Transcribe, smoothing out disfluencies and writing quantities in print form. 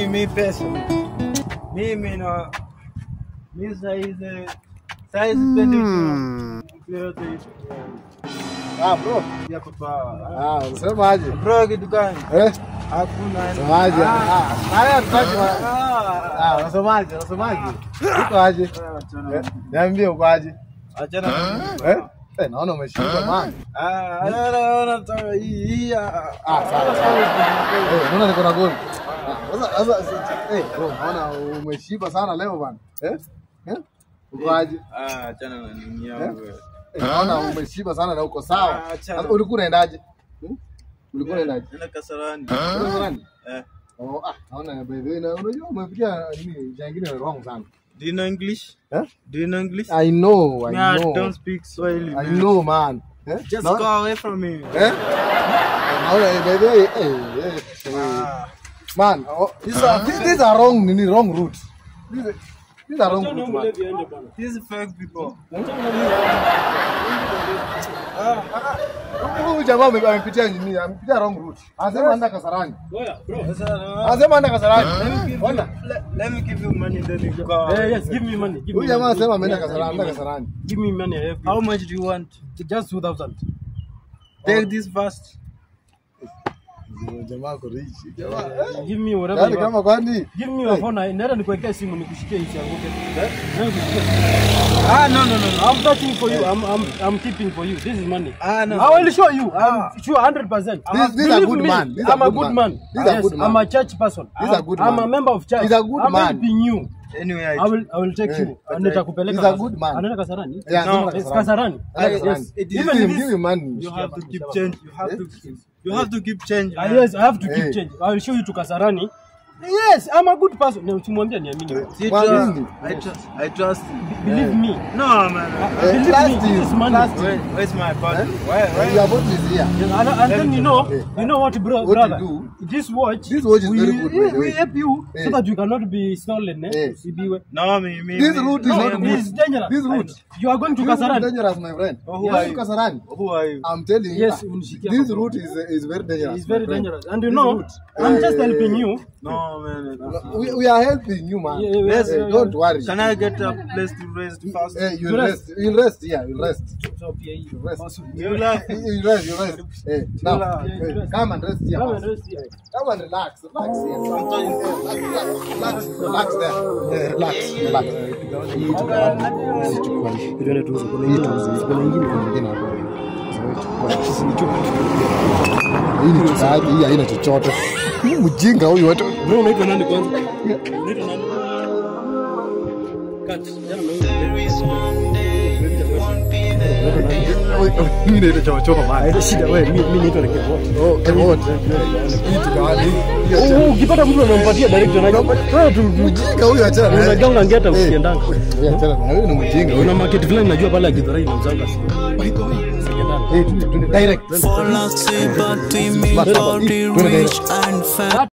Me pesa. Mimi no. Mimi size pending. Bro. Ya kutoa. Unasemaje? Bro kitu gani? Hakuna. Unasemaje? Haya tunajua. Unasemaje? Uko aje? Niambie uko aje? Achana. Naona umeshiba man. Naona hii. Sawa. Unaona niko na goli. Sasa bro, naona umeshiba sana leo bana. Uko aje? Achana na nini yangu. Naona umeshiba sana na uko sawa. Sasa ulikuwa unaendaje? Unaenda Kasarani. Kasarani? Naona by the way na unajua umepitia nini jingine wrong sana. Do you know English? Do you know English? I know. I don't speak Swahili. I know, man. Just go away from me. Naona by the way, man, these are wrong route. These are wrong route, man. These fake people. Huyu jamaa amepitia nini? Amepitia wrong route. Anasema anda Kasarani. Bro. Anasema anda Kasarani. Let me give you money then you go. Yes, give me money. Huyu jamaa anasema ameenda Kasarani. Give me money. How much do you want? Just 2,000. Take this fast. Jamaa ko rich. Give me whatever you kama kwani? Give me your phone. Naenda nikuwekea simu nikushikie isianguke. No. I'm touching for you. I'm keeping for you. This is money. No. I will show you. I'm sure 100%. This is a good man. I'm a good man. Yes, I'm a church person. I'm a member of church. He's a good man. I'm helping you. Anyway, I will take you. Nitakupeleka. He's a good man. Anaenda Kasarani? No, it's Kasarani. Yes. Even give you money. You have to keep change. You have to keep change. Yes, I have to keep change. I will show you to Kasarani. Yes, I'm a good person. Ukimwambia niamini. I trust you. Believe me. No, man. Believe me. This is money. Where's my body? Why? Your body is here. And then you know what, brother? You do? This watch is very good. We help you so that you cannot be stolen. No, this route is not good. This is dangerous. This route. You are going to Kasarani. This is dangerous, my friend. Who are you? Kasarani. Who are you? I'm telling you. Yes, this route is very dangerous. It's very dangerous. And you know, I'm just helping you. No, man. We are helping you, man. Don't worry. Can I get a place to rest first? You'll rest. You'll rest. Yeah, you'll rest. You rest. You'll rest. Now, come and rest here. Come and relax. Relax here. Relax there. Relax. Hii haina chochote. Mjinga huyu watu. Bro, unaitwa nani kwanza? Unaitwa nani? Cut. Mimi naitwa Choma bana. Haina shida wewe. Mimi naitwa Kevot. Kevot. Ukipata mtu anampatia direct na wewe tu mjinga huyu achana. Unaganga ngeta ukiendanga. Wewe achana na wewe ni mjinga. Una market fulani najua pale Githurai na mzanga si. Direct. For luxury, but we make all the rich and fat.